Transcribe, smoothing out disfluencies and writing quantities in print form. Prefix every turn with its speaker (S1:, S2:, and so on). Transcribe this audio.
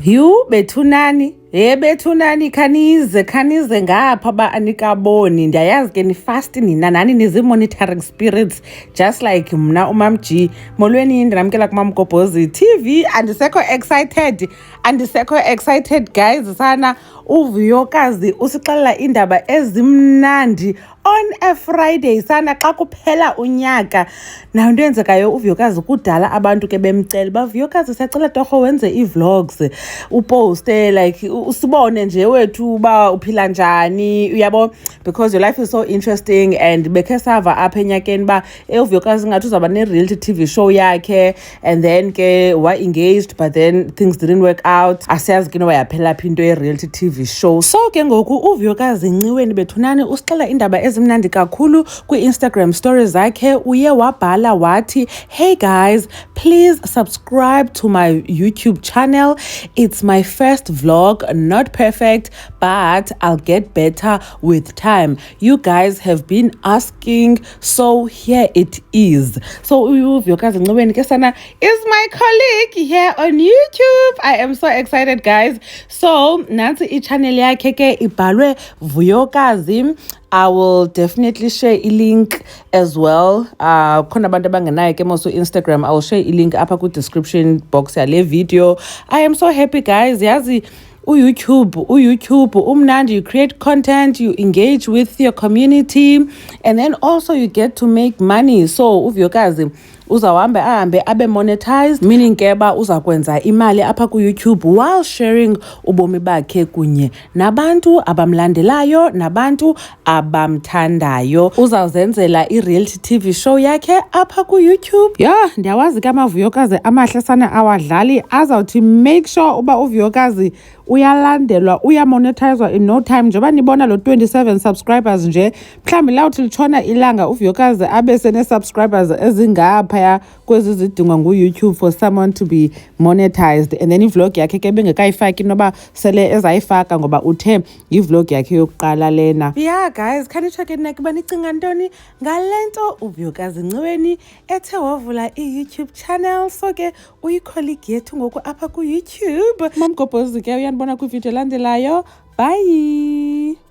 S1: Yhu bethunani bethunani khanize ngapha ba anikaboni ndiyayazi ke nifasti nina nani nizi-monitoring spirits just like mna umam G. Molweni ndinamkela kumam Gobhozi TV. Andisekho excited guys sana. Uvuyokazi usixelela indaba ezimnandi on a Friday sana xa kuphela unyaka. Nayo into yenzekayo uvuyokazi kudala abantu ke bemcela bavuyokazi siyacela torho wenze ii-vlogs uposte like usibone nje wethu uba uphila njani uyabo, because your life is so interesting. And bekhe sava apha enyakeni ba uvuyokazi ngathi uzawuba ne-reality TV show yakhe and then ke wa-engaged but then things didn't work out. Asiyazi ke noba yaphela phi into ye-reality TV show. So ke ngoku uvuyokazi Nciweni bethunani usixela indaba ezimnandi kakhulu kwi-Instagram stories zakhe. Uye wabhala wathi, hey guys, please subscribe to my YouTube channel. It's my first vlog, not perfect, but I'll get better with time. You guys have been asking, so here it is. So uvuyokazi Nciweni ke sana is my colleague here on YouTube. I am so excited guys. So nansi i-channel yakhe ke ibhalwe Vuyokazi. I will definitely share a link as well. Khona abantu abangenayo ke moso Instagram, I will share a link apha ku description box yale video. I am so happy guys. Yazi YouTube umnandi, you create content, you engage with your community, and then also you get to make money. So uvuyokazi ahambe abe monetized, meaning ke ba uzakwenza imali apha ku YouTube while sharing ubomi bakhe kunye nabantu abamlandelayo nabantu abamthandayo. Uzawuzenzela i-reality TV show yakhe apha ku YouTube. Ndiyawazi ke amavuyokazi amahle sana awadlali azawuthi make sure uba uvuyokazi uyalandelwa, uyamonetizwa in no time. Njengoba nibona lo 27 subscribers nje, mhlawumbi lawuthi litshona ilanga uvuyokazi abe sene-subscribers ezingaphaya kwezi zidingwa ngu-YouTube for someone to be monetized. And then ivlog yakhe ke bengekayifaki noba sele ezayifaka ngoba uthe yivlog yakhe yokuqala lena. Guys, khanitsho ke nina kuba nicinga ntoni ngale nto uvuyokazi Nciweni ethe wavula i-YouTube channel. So ke uyicolleague yethu ngoku apha ku-YouTube. Mam Gobhozi ke uyanibona kwivideo elandelayo. Bye.